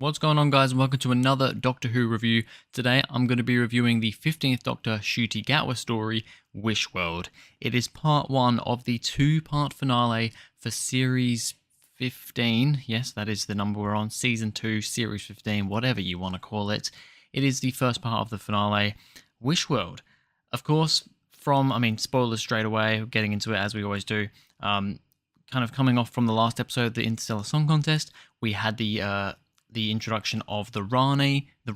What's going on, guys, and welcome to another Doctor Who review. Today I'm going to be reviewing the 15th Doctor Ncuti Gatwa story, Wish World. It is part 1 of the 2-part finale for Series 15. Yes, that is the number we're on. Season 2, Series 15, whatever you want to call it. It is the first part of the finale, Wish World. Of course, spoilers straight away, getting into it as we always do. Kind of coming off from the last episode, the Interstellar Song Contest, we had the introduction of the Rani. Of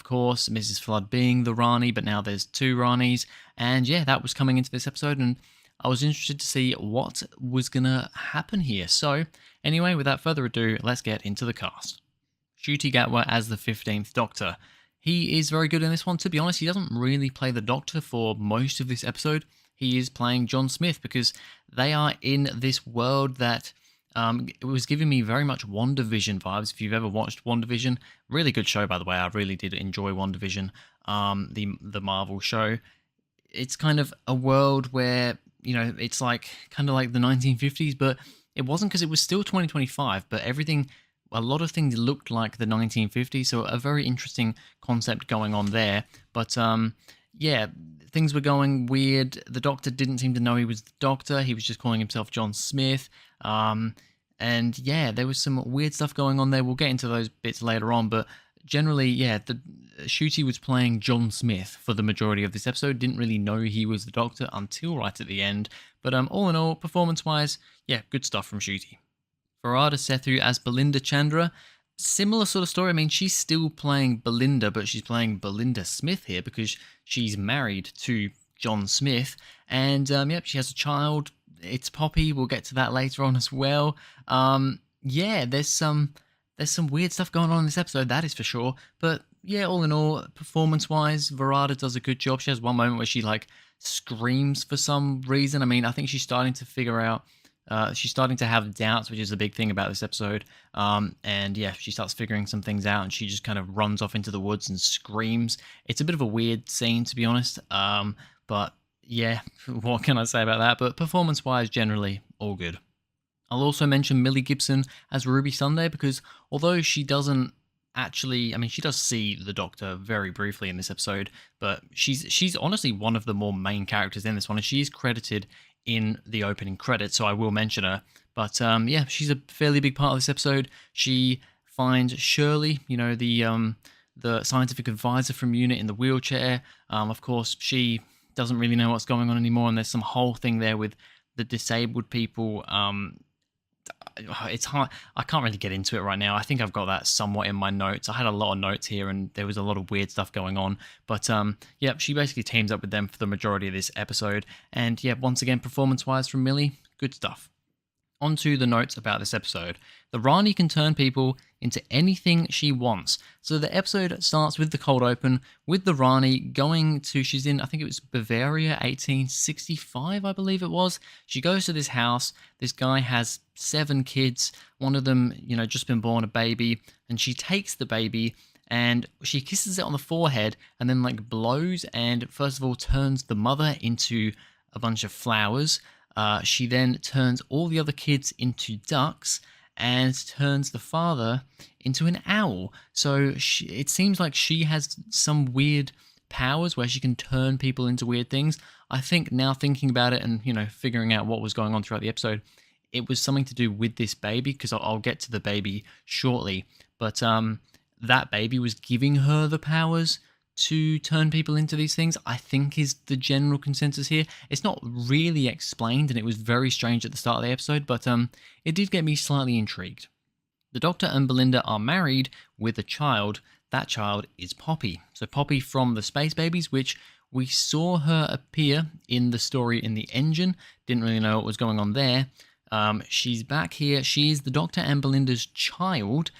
course, Mrs. Flood being the Rani, but now there's 2 Ranis. And yeah, that was coming into this episode, and I was interested to see what was going to happen here. So anyway, without further ado, let's get into the cast. Ncuti Gatwa as the 15th Doctor. He is very good in this one. To be honest, he doesn't really play the Doctor for most of this episode. He is playing John Smith because they are in this world that it was giving me very much WandaVision vibes. If you've ever watched WandaVision, really good show, by the way. I really did enjoy WandaVision, the Marvel show. It's kind of a world where, it's like kind of like the 1950s, but it wasn't, because it was still 2025, but a lot of things looked like the 1950s, so a very interesting concept going on there. But yeah, things were going weird. The Doctor didn't seem to know he was the Doctor. He was just calling himself John Smith. And yeah, there was some weird stuff going on there. We'll get into those bits later on, but generally, yeah, the Ncuti was playing John Smith for the majority of this episode. Didn't really know he was the Doctor until right at the end. But all in all, performance-wise, yeah, good stuff from Ncuti. Farada Sethu as Belinda Chandra. Similar sort of story. I mean, she's still playing Belinda, but she's playing Belinda Smith here because she's married to John Smith. And yep, she has a child. It's Poppy. We'll get to that later on as well. Yeah, there's some weird stuff going on in this episode, that is for sure. But yeah, all in all, performance-wise, Varada does a good job. She has one moment where she screams for some reason. I mean, I think she's starting to figure out. She's starting to have doubts, which is a big thing about this episode. And yeah, she starts figuring some things out, and she just kind of runs off into the woods and screams. It's a bit of a weird scene, to be honest. But yeah, what can I say about that? But performance-wise, generally, all good. I'll also mention Millie Gibson as Ruby Sunday, because although she doesn't actually, she does see the Doctor very briefly in this episode, but she's honestly one of the more main characters in this one, and she is credited in the opening credits, so I will mention her. But yeah, she's a fairly big part of this episode. She finds Shirley, the scientific advisor from UNIT in the wheelchair. Of course, she doesn't really know what's going on anymore, and there's some whole thing there with the disabled people. It's hard. I can't really get into it right now. I think I've got that somewhat in my notes. I had a lot of notes here, and there was a lot of weird stuff going on. But yeah, she basically teams up with them for the majority of this episode. And yeah, once again, performance-wise from Millie, good stuff. On to the notes about this episode. The Rani can turn people into anything she wants. So the episode starts with the cold open, with the Rani going to, she's in, I think it was Bavaria, 1865, I believe it was. She goes to this house. This guy has 7 kids. One of them, just been born, a baby. And she takes the baby and she kisses it on the forehead and then blows, and first of all turns the mother into a bunch of flowers. She then turns all the other kids into ducks and turns the father into an owl. So it seems like she has some weird powers where she can turn people into weird things. I think now thinking about it and, figuring out what was going on throughout the episode, it was something to do with this baby, because I'll get to the baby shortly. But that baby was giving her the powers to turn people into these things, I think, is the general consensus here. It's not really explained, and it was very strange at the start of the episode, but it did get me slightly intrigued. The Doctor and Belinda are married with a child. That child is Poppy. So Poppy from the Space Babies, which we saw her appear in the story in the engine. Didn't really know what was going on there. She's back here. She's the Doctor and Belinda's child.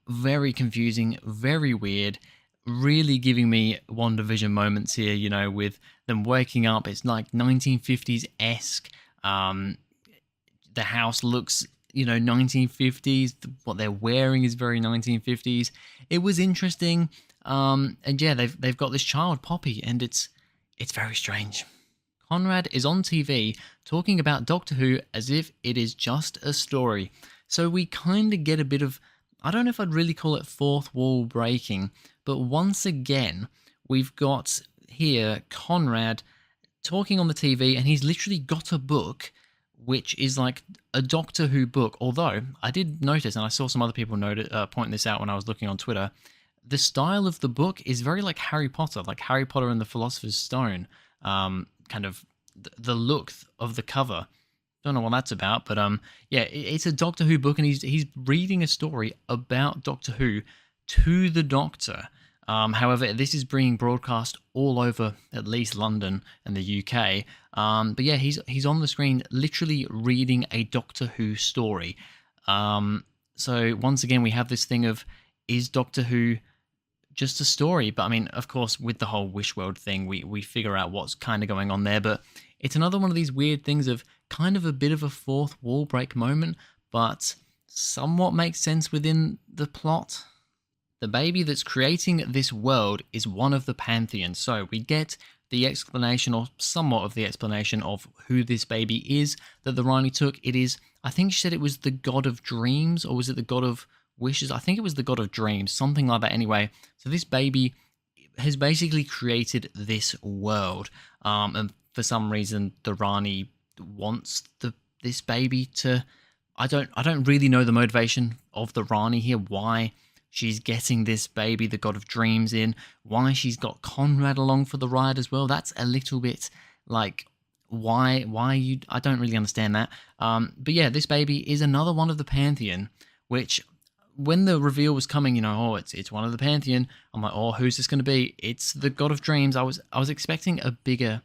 Very confusing, very weird. Really giving me WandaVision moments here, with them waking up. It's like 1950s-esque. The house looks, 1950s. What they're wearing is very 1950s. It was interesting. And yeah, they've got this child, Poppy, and it's very strange. Conrad is on TV talking about Doctor Who as if it is just a story. So we kind of get a bit of, I don't know if I'd really call it fourth wall breaking, but once again, we've got here Conrad talking on the TV, and he's literally got a book which is like a Doctor Who book. Although I did notice, and I saw some other people point this out when I was looking on Twitter, the style of the book is very like Harry Potter, like Harry Potter and the Philosopher's Stone. Kind of the look of the cover. Don't know what that's about, but yeah, it's a Doctor Who book, and he's reading a story about Doctor Who to the Doctor. However, this is being broadcast all over, at least London and the UK. But yeah, he's on the screen, literally reading a Doctor Who story. So once again, we have this thing of, is Doctor Who just a story? But I mean, of course, with the whole Wish World thing, we figure out what's kind of going on there. But it's another one of these weird things of kind of a bit of a fourth wall break moment, but somewhat makes sense within the plot. The baby that's creating this world is one of the Pantheon. So we get the explanation, or somewhat of the explanation, of who this baby is that the Rani took. It is, I think she said it was the god of dreams, or was it the god of wishes? I think it was the god of dreams, something like that anyway. So this baby has basically created this world. And for some reason, the Rani wants this baby to... I don't really know the motivation of the Rani here, why she's getting this baby, the god of dreams, in, why she's got Conrad along for the ride as well. That's a little bit like, why you... I don't really understand that. But yeah, this baby is another one of the Pantheon, which when the reveal was coming, oh, it's one of the Pantheon, I'm like, oh, who's this going to be? It's the god of dreams. I was expecting a bigger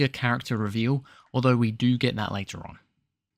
character reveal, although we do get that later on.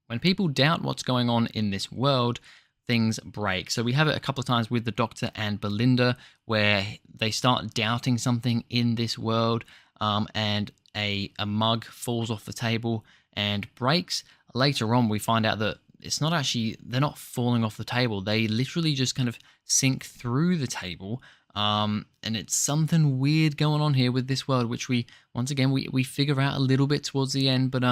When people doubt what's going on in this world, things break. So we have it a couple of times with the Doctor and Belinda, where they start doubting something in this world, and a mug falls off the table and breaks. Later on, we find out that it's not actually, they're not falling off the table. They literally just kind of sink through the table. And it's something weird going on here with this world, which once again, we figure out a little bit towards the end. But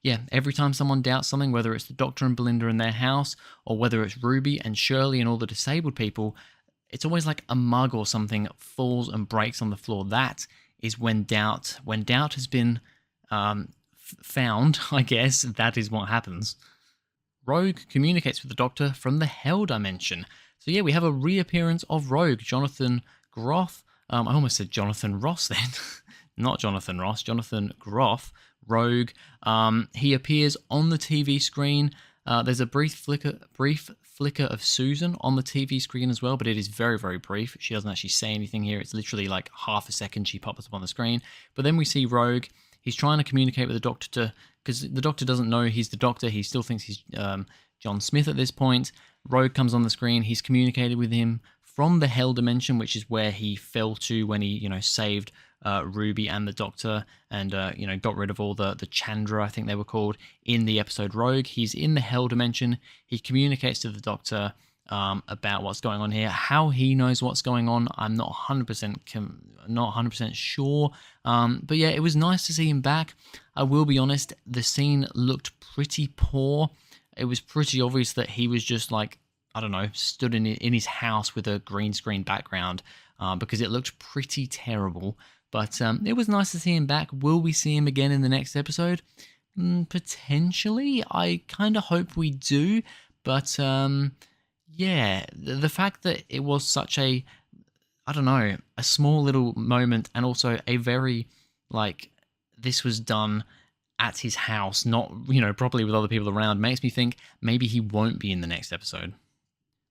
yeah, every time someone doubts something, whether it's the Doctor and Belinda in their house, or whether it's Ruby and Shirley and all the disabled people, it's always like a mug or something falls and breaks on the floor. That is when doubt has been found, I guess, that is what happens. Rogue communicates with the Doctor from the Hell Dimension. So yeah, we have a reappearance of Rogue, Jonathan Groff. I almost said Jonathan Ross then. Not Jonathan Ross, Jonathan Groff, Rogue. He appears on the TV screen. There's a brief flicker of Susan on the TV screen as well, but it is very, very brief. She doesn't actually say anything here. It's literally like half a second she pops up on the screen. But then we see Rogue. He's trying to communicate with the Doctor because the Doctor doesn't know he's the Doctor. He still thinks he's John Smith at this point. Rogue comes on the screen. He's communicated with him from the Hell Dimension, which is where he fell to when he, saved Ruby and the Doctor, and got rid of all the Chandra, I think they were called, in the episode Rogue. He's in the Hell Dimension. He communicates to the Doctor about what's going on here. How he knows what's going on, I'm not 100% sure. But yeah, it was nice to see him back. I will be honest, the scene looked pretty poor. It was pretty obvious that he was just like, I don't know, stood in his house with a green screen background, because it looked pretty terrible. But it was nice to see him back. Will we see him again in the next episode? Potentially. I kind of hope we do. But yeah, the fact that it was such a, I don't know, a small little moment, and also a very, like, this was done at his house, not, properly with other people around, makes me think maybe he won't be in the next episode.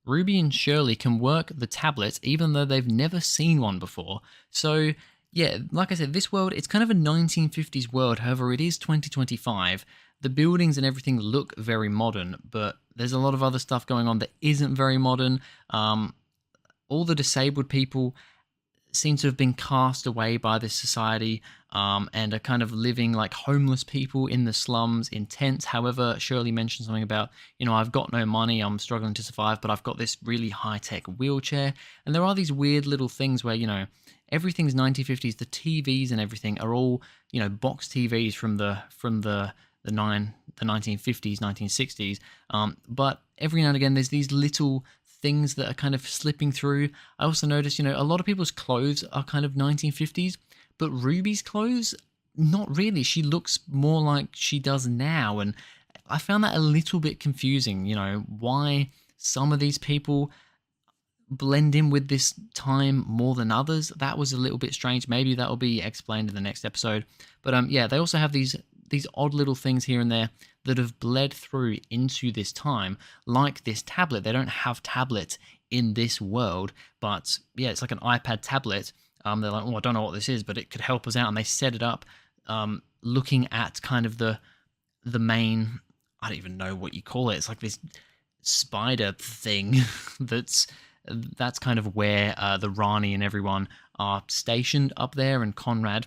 Ruby and Shirley can work the tablet even though they've never seen one before. So yeah, like I said, this world, it's kind of a 1950s world. However, it is 2025. The buildings and everything look very modern, but there's a lot of other stuff going on that isn't very modern. All the disabled people seem to have been cast away by this society, and are kind of living like homeless people in the slums in tents. However, Shirley mentioned something about, I've got no money, I'm struggling to survive, but I've got this really high-tech wheelchair. And there are these weird little things where, everything's 1950s. The TVs and everything are all, box TVs from the 1950s, 1960s. But every now and again, there's these little things that are kind of slipping through. I also noticed, a lot of people's clothes are kind of 1950s, but Ruby's clothes, not really. She looks more like she does now, and I found that a little bit confusing, why some of these people blend in with this time more than others. That was a little bit strange. Maybe that will be explained in the next episode. But yeah, they also have these odd little things here and there that have bled through into this time, like this tablet. They don't have tablets in this world, but yeah, it's like an iPad tablet. They're like, I don't know what this is, but it could help us out, and they set it up looking at kind of the main, I don't even know what you call it. It's like this spider thing that's kind of where the Rani and everyone are stationed up there, and Conrad.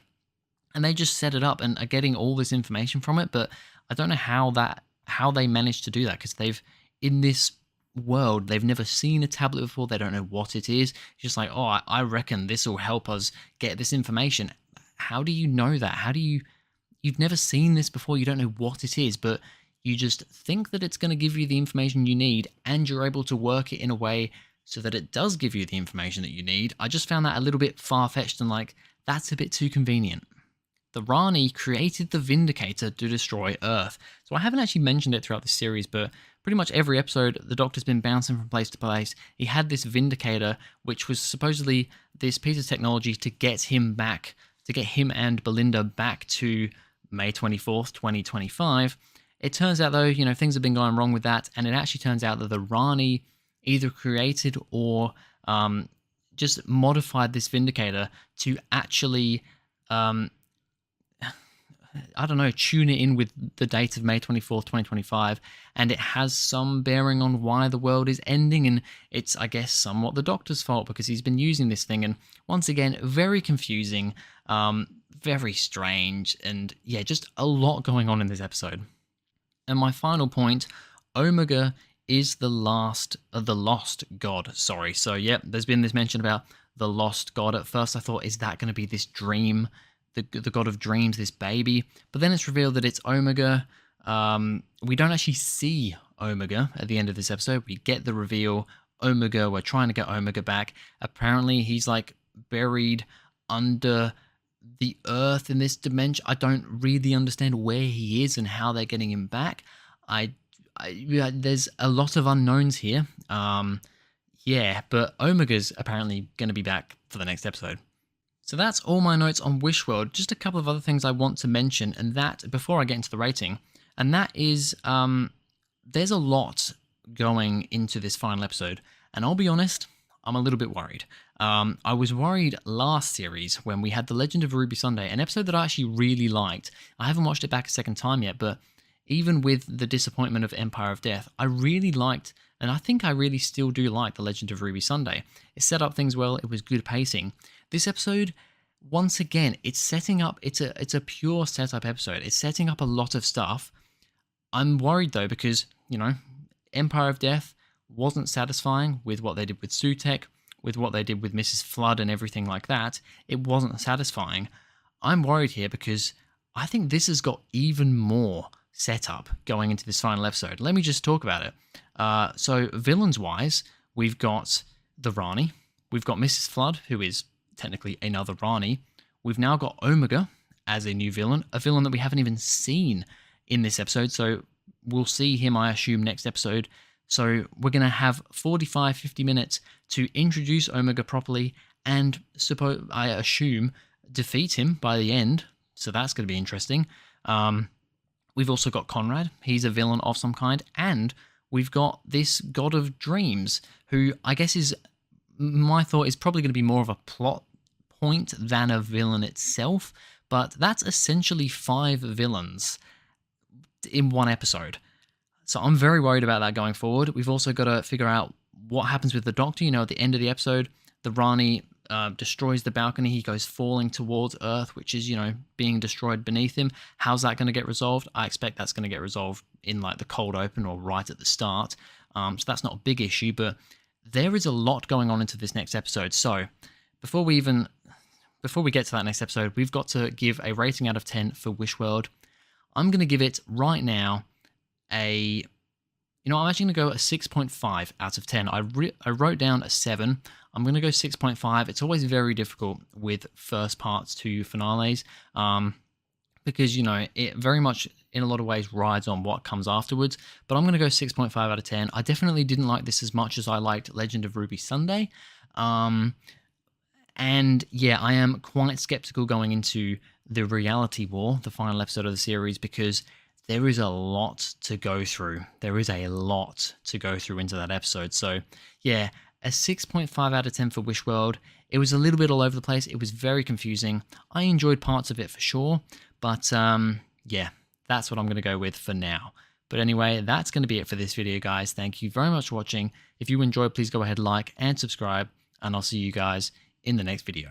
And they just set it up and are getting all this information from it, but I don't know how they managed to do that, because in this world, they've never seen a tablet before. They don't know what it is. It's just like, oh, I reckon this will help us get this information. How do you know that? You've never seen this before. You don't know what it is, but you just think that it's going to give you the information you need, and you're able to work it in a way so that it does give you the information that you need. I just found that a little bit far-fetched, and like, that's a bit too convenient. The Rani created the Vindicator to destroy Earth. So I haven't actually mentioned it throughout the series, but pretty much every episode, the Doctor's been bouncing from place to place. He had this Vindicator, which was supposedly this piece of technology to get him and Belinda back to May 24th, 2025. It turns out, though, things have been going wrong with that, and it actually turns out that the Rani either created or just modified this Vindicator to actually tune it in with the date of May 24th, 2025, and it has some bearing on why the world is ending, and it's, I guess, somewhat the Doctor's fault, because he's been using this thing, and once again, very confusing, very strange, and yeah, just a lot going on in this episode. And my final point, Omega is the lost god, sorry. So yeah, there's been this mention about the lost god. At first I thought, is that going to be this dream, the god of dreams, this baby? But then it's revealed that it's Omega. We don't actually see Omega at the end of this episode. We get the reveal, Omega, we're trying to get Omega back. Apparently he's like buried under the earth in this dimension. I don't really understand where he is and how they're getting him back. There's a lot of unknowns here. Yeah, but Omega's apparently going to be back for the next episode. So that's all my notes on Wishworld. Just a couple of other things I want to mention, and that before I get into the rating, and that is there's a lot going into this final episode, and I'll be honest, I'm a little bit worried. I was worried last series when we had The Legend of Ruby Sunday, an episode that I actually really liked. I haven't watched it back a second time yet, but even with the disappointment of Empire of Death, I really liked, and I think I really still do like The Legend of Ruby Sunday. It set up things well, it was good pacing. This episode, once again, it's setting up, it's a pure setup episode. It's setting up a lot of stuff. I'm worried though, because, Empire of Death wasn't satisfying with what they did with Sutek, with what they did with Mrs. Flood and everything like that. It wasn't satisfying. I'm worried here because I think this has got even more setup going into this final episode. Let me just talk about it. So villains-wise, we've got the Rani. We've got Mrs. Flood, who is technically another Rani. We've now got Omega as a new villain, a villain that we haven't even seen in this episode. So we'll see him, I assume, next episode. So we're going to have 45, 50 minutes to introduce Omega properly and, I assume, defeat him by the end. So that's going to be interesting. We've also got Conrad. He's a villain of some kind. And we've got this God of Dreams, who I guess is, my thought, is probably going to be more of a plot point than a villain itself. But that's essentially 5 villains in one episode. So I'm very worried about that going forward. We've also got to figure out what happens with the Doctor. At the end of the episode, the Rani destroys the balcony. He goes falling towards Earth, which is, being destroyed beneath him. How's that going to get resolved? I expect that's going to get resolved in like the cold open or right at the start. So that's not a big issue, but there is a lot going on into this next episode. So before we get to that next episode, we've got to give a rating out of 10 for Wishworld. I'm going to give it right now You know, I'm actually going to go a 6.5 out of 10. I wrote down a 7. I'm going to go 6.5. It's always very difficult with first parts to finales because, you know, it very much in a lot of ways rides on what comes afterwards. But I'm going to go 6.5 out of 10. I definitely didn't like this as much as I liked Legend of Ruby Sunday. And yeah, I am quite skeptical going into the Reality War, the final episode of the series, because there is a lot to go through. There is a lot to go through into that episode. So yeah, a 6.5 out of 10 for Wish World. It was a little bit all over the place. It was very confusing. I enjoyed parts of it for sure, but yeah, that's what I'm going to go with for now. But anyway, that's going to be it for this video, guys. Thank you very much for watching. If you enjoyed, please go ahead, like and subscribe, and I'll see you guys in the next video.